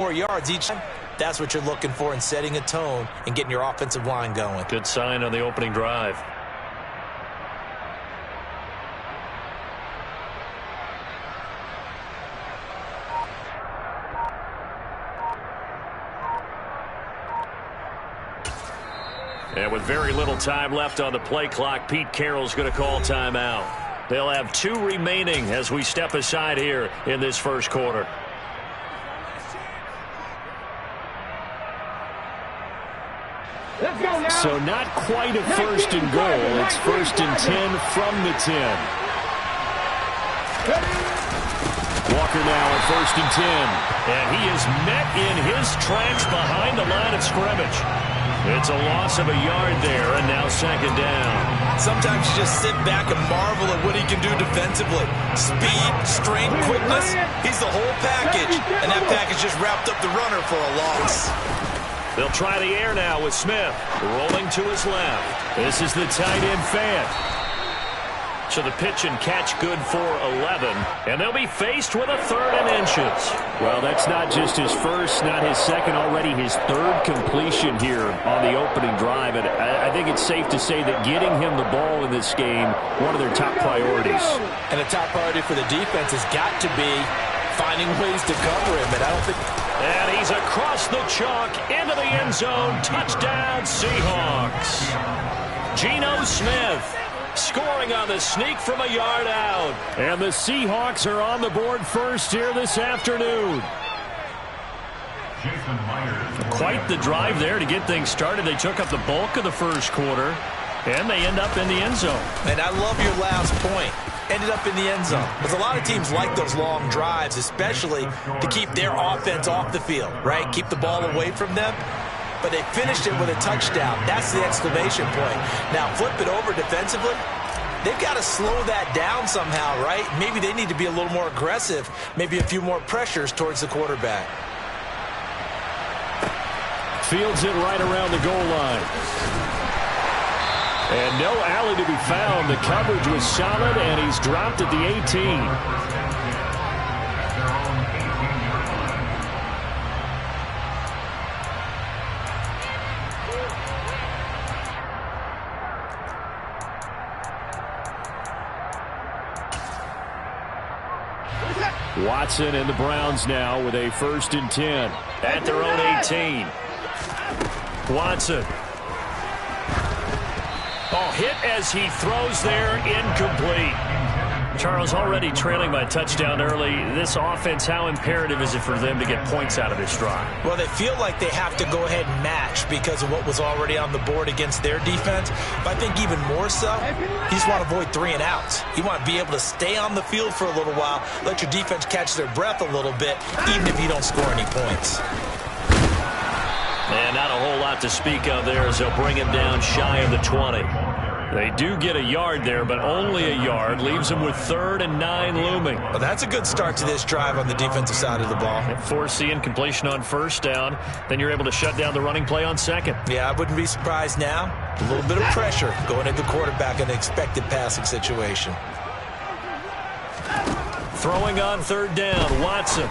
4 yards each time. That's what you're looking for in setting a tone and getting your offensive line going. Good sign on the opening drive. And with very little time left on the play clock, Pete Carroll's going to call timeout. They'll have 2 remaining as we step aside here in this first quarter. So not quite a first and goal. It's 1st and 10 from the 10. Walker now at 1st and 10. And he is met in his tracks behind the line of scrimmage. It's a loss of a yard there, and now 2nd down. Sometimes you just sit back and marvel at what he can do defensively. Speed, strength, quickness. He's the whole package. And that package just wrapped up the runner for a loss. They'll try the air now with Smith. Rolling to his left. This is the tight end Fant. So the pitch and catch good for 11. And they'll be faced with a 3rd and inches. Well, that's not just his first, not his second, already his 3rd completion here on the opening drive. And I think it's safe to say that getting him the ball in this game, one of their top priorities. And the top priority for the defense has got to be finding ways to cover him. And I don't think... And he's across the chalk into the end zone. Touchdown, Seahawks. Geno Smith scoring on the sneak from a yard out. And the Seahawks are on the board first here this afternoon. Quite the drive there to get things started. They took up the bulk of the first quarter, and they end up in the end zone. And I love your last point. Ended up in the end zone. Because a lot of teams like those long drives, especially to keep their offense off the field, right? Keep the ball away from them. But they finished it with a touchdown. That's the exclamation point. Now flip it over defensively. They've got to slow that down somehow, right? Maybe they need to be a little more aggressive. Maybe a few more pressures towards the quarterback. Fields it right around the goal line. And no alley to be found. The coverage was solid, and he's dropped at the 18. Watson and the Browns now with a 1st and 10. At their own 18. Watson. Oh, hit as he throws there, incomplete. Charles, already trailing by a touchdown early. This offense, how imperative is it for them to get points out of this drive? Well, they feel like they have to go ahead and match because of what was already on the board against their defense. But I think even more so, you just want to avoid 3 and outs. You want to be able to stay on the field for a little while, let your defense catch their breath a little bit, even if you don't score any points. And not a whole lot to speak of there as they'll bring him down shy of the 20. They do get a yard there, but only a yard. Leaves them with 3rd and 9 looming. Well, that's a good start to this drive on the defensive side of the ball. Force the incompletion on 1st down. Then you're able to shut down the running play on 2nd. Yeah, I wouldn't be surprised now. A little bit of pressure going into the quarterback in an expected passing situation. Throwing on 3rd down, Watson.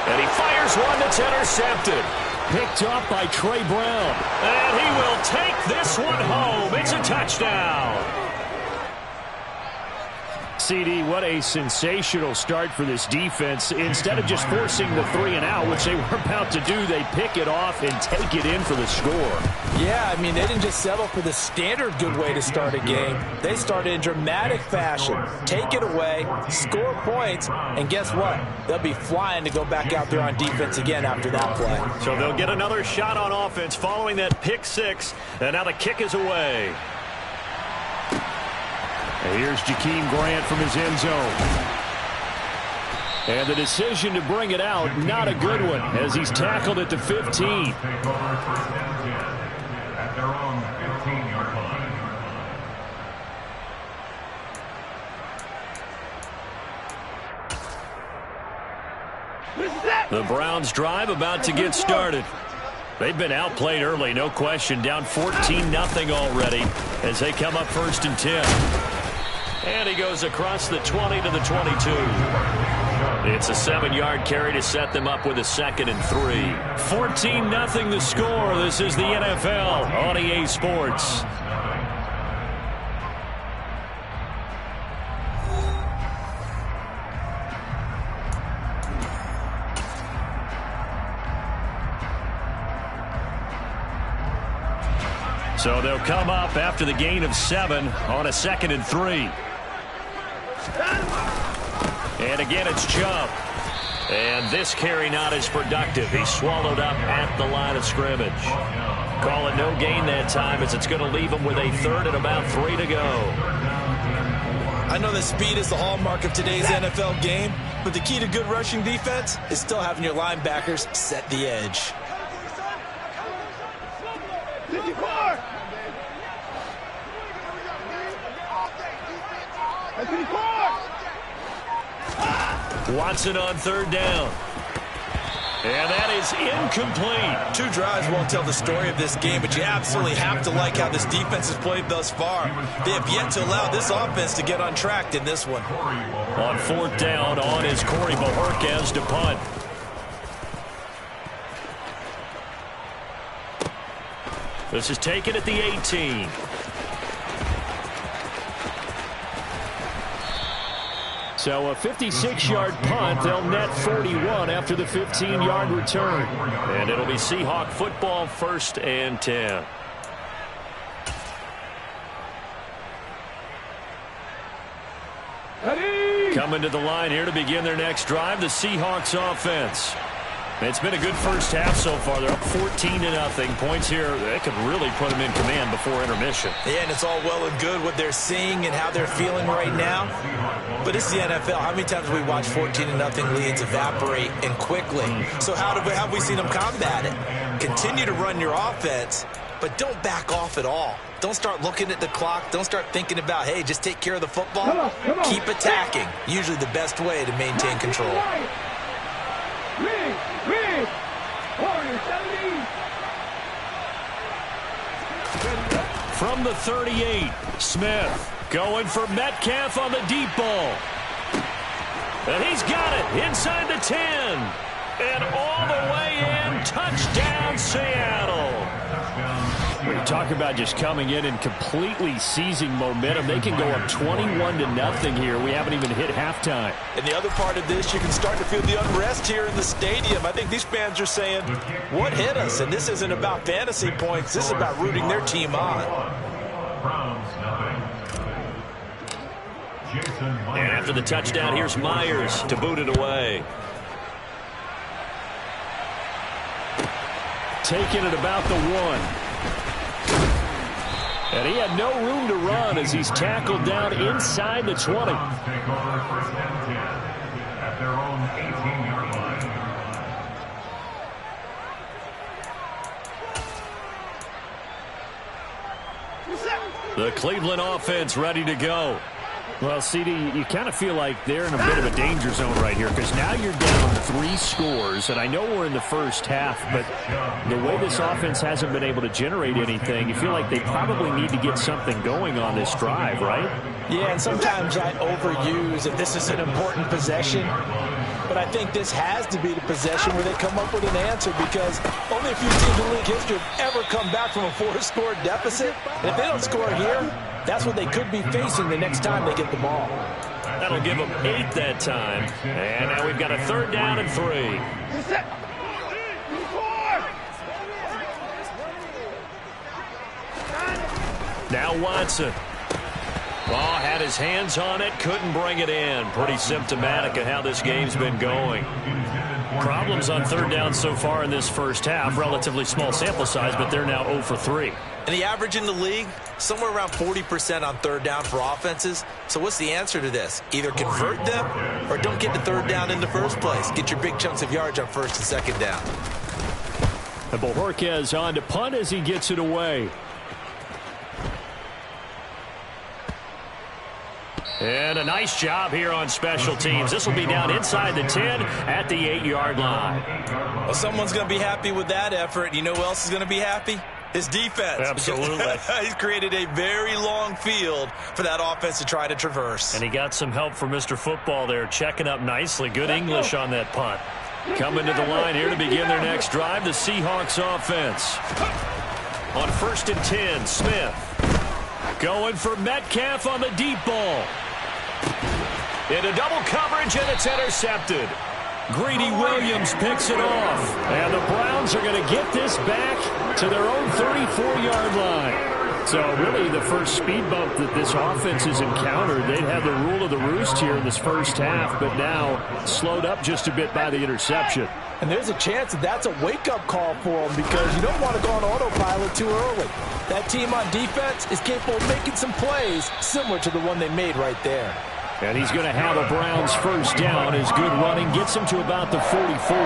And he fires one that's intercepted. Picked up by Trey Brown. And he will take this one home. It's a touchdown. CD, what a sensational start for this defense. Instead of just forcing the 3 and out, which they were about to do, they pick it off and take it in for the score. Yeah, I mean, they didn't just settle for the standard good way to start a game. They started in dramatic fashion. Take it away, score points, and guess what? They'll be flying to go back out there on defense again after that play. So they'll get another shot on offense following that pick 6, and now the kick is away. And here's Jakeem Grant from his end zone. And the decision to bring it out, not a good one, as he's tackled at the 15. The Browns drive about to get started. They've been outplayed early, no question. Down 14-0 already as they come up 1st and 10. And he goes across the 20 to the 22. It's a 7-yard carry to set them up with a 2nd and 3. 14-0 the score. This is the NFL on EA Sports. So they'll come up after the gain of 7 on a 2nd and 3. And again, it's Chubb. And this carry not as productive. He's swallowed up at the line of scrimmage. Call it no gain that time, as it's going to leave him with a 3rd and about 3 to go. I know that speed is the hallmark of today's NFL game, but the key to good rushing defense is still having your linebackers set the edge. Watson on 3rd down. And that is incomplete. 2 drives won't tell the story of this game, but you absolutely have to like how this defense has played thus far. They have yet to allow this offense to get untracked in this one. On 4th down, on is Corey Bojorquez to punt. This is taken at the 18. So a 56-yard punt. They'll net 41 after the 15-yard return. And it'll be Seahawk football, 1st and 10. Coming to the line here to begin their next drive, the Seahawks offense. It's been a good first half so far. They're up 14-0. Points here, they could really put them in command before intermission. Yeah, and it's all well and good what they're seeing and how they're feeling right now. But it's the NFL. How many times have we watched 14-0 leads evaporate and quickly? So how have we seen them combat it? Continue to run your offense, but don't back off at all. Don't start looking at the clock. Don't start thinking about, hey, just take care of the football. Come on. Keep attacking. Usually the best way to maintain control. From the 38, Smith going for Metcalf on the deep ball. And he's got it inside the 10. And all the way in, touchdown Seattle. When you talk about just coming in and completely seizing momentum, they can go up 21-0 here. We haven't even hit halftime. And the other part of this, you can start to feel the unrest here in the stadium. I think these fans are saying, what hit us? And this isn't about fantasy points. This is about rooting their team on. And after the touchdown, here's Myers to boot it away. Taking it about the 1. And he had no room to run as he's tackled down inside the 20. The Cleveland offense ready to go. Well, CD, you kind of feel like they're in a bit of a danger zone right here because now you're down 3 scores, and I know we're in the first half, but the way this offense hasn't been able to generate anything, you feel like they probably need to get something going on this drive, right? Yeah, and sometimes I overuse if this is an important possession, but I think this has to be the possession where they come up with an answer because only a few teams in league history have ever come back from a 4-score deficit, and if they don't score here, that's what they could be facing the next time they get the ball. That'll give them 8 that time. And now we've got a 3rd down and 3. Now Watson. Ball had his hands on it, couldn't bring it in. Pretty symptomatic of how this game's been going. Problems on 3rd down so far in this first half. Relatively small sample size, but they're now 0 for 3. And the average in the league, somewhere around 40% on 3rd down for offenses. So what's the answer to this? Either convert them or don't get the 3rd down in the first place. Get your big chunks of yards on 1st and 2nd down. And Bojorquez on to punt as he gets it away. And a nice job here on special teams. This will be down inside the 10 at the 8-yard line. Well, someone's going to be happy with that effort. You know who else is going to be happy? His defense. Absolutely. He's created a very long field for that offense to try to traverse. And he got some help from Mr. Football there, checking up nicely. Good English on that punt. Coming to the line here to begin their next drive, the Seahawks offense. On 1st and 10, Smith. Going for Metcalf on the deep ball. Into double coverage, and it's intercepted. Greedy Williams picks it off. And the Browns are going to get this back to their own 34-yard line. So really the first speed bump that this offense has encountered, they'd had the rule of the roost here in this first half, but now slowed up just a bit by the interception. And there's a chance that that's a wake-up call for them because you don't want to go on autopilot too early. That team on defense is capable of making some plays similar to the one they made right there. And he's going to have a Browns first down as good running gets him to about the 44.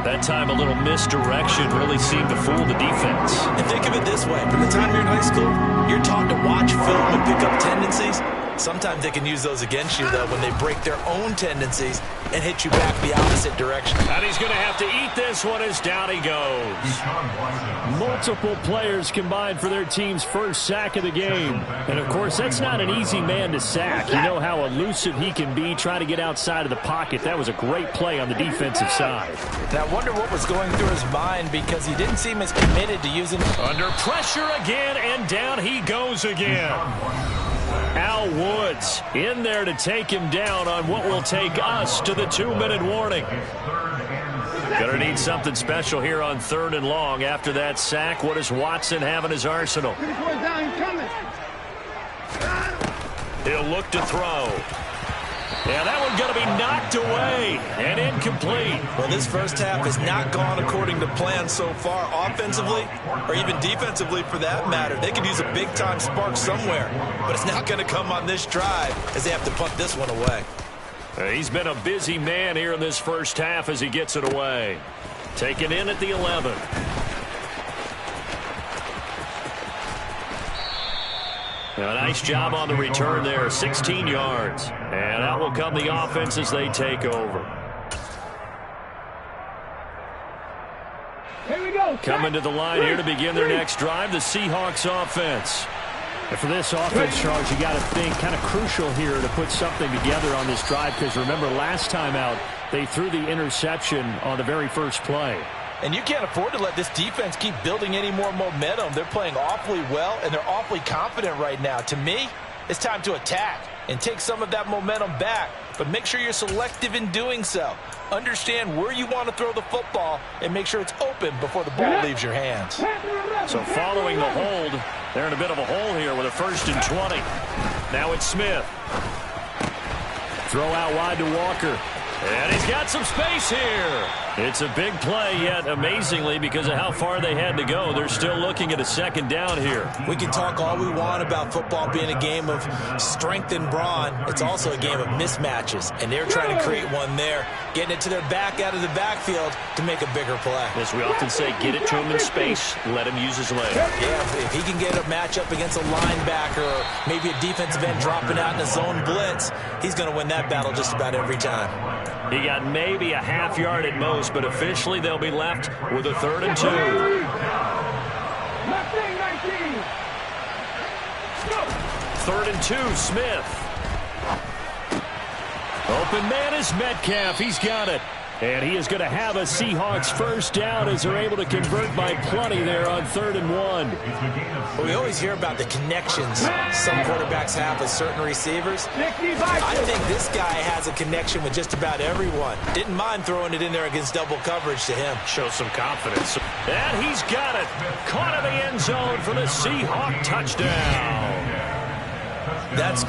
That time a little misdirection really seemed to fool the defense. And think of it this way. From the time you're in high school, you're taught to watch film and pick up tendencies. Sometimes they can use those against you, though, when they break their own tendencies and hit you back the opposite direction. And he's going to have to eat this one as down he goes. Multiple players combined for their team's first sack of the game. And, of course, that's not an easy man to sack. You know how elusive he can be trying to get outside of the pocket. That was a great play on the defensive side. And I wonder what was going through his mind because he didn't seem as committed to using... Under pressure again, and down he goes again. Al Woods in there to take him down on what will take us to the 2-minute warning. Gonna need something special here on 3rd and long. After that sack, what does Watson have in his arsenal? He'll look to throw. Yeah, that one's going to be knocked away and incomplete. Well, this first half has not gone according to plan so far offensively or even defensively for that matter. They could use a big-time spark somewhere, but it's not going to come on this drive as they have to punt this one away. He's been a busy man here in this first half as he gets it away. Taken in at the 11. A nice job on the return there, 16 yards. And out will come the offense as they take over. Here we go. Coming to the line here to begin their next drive, the Seahawks offense. And for this offense, Charles, you got to think kind of crucial here to put something together on this drive because remember last time out, they threw the interception on the very first play. And you can't afford to let this defense keep building any more momentum. They're playing awfully well, and they're awfully confident right now. To me, it's time to attack and take some of that momentum back, but make sure you're selective in doing so. Understand where you want to throw the football and make sure it's open before the ball leaves your hands. So following the hold, they're in a bit of a hole here with a 1st and 20. Now it's Smith. Throw out wide to Walker. And he's got some space here. It's a big play, yet amazingly, because of how far they had to go, they're still looking at a 2nd down here. We can talk all we want about football being a game of strength and brawn. It's also a game of mismatches, and they're trying to create one there, getting it to their back out of the backfield to make a bigger play. As we often say, get it to him in space, let him use his leg. Yeah, if he can get a matchup against a linebacker or maybe a defensive end dropping out in a zone blitz, he's going to win that battle just about every time. He got maybe a half yard at most, but officially they'll be left with a 3rd and 2. 3rd and 2, Smith. Open man is Metcalf. He's got it. And he is going to have a Seahawks first down as they're able to convert by plenty there on 3rd and 1. Well, we always hear about the connections some quarterbacks have with certain receivers. I think this guy has a connection with just about everyone. Didn't mind throwing it in there against double coverage to him. Shows some confidence. And he's got it. Caught in the end zone for the Seahawk touchdown. That's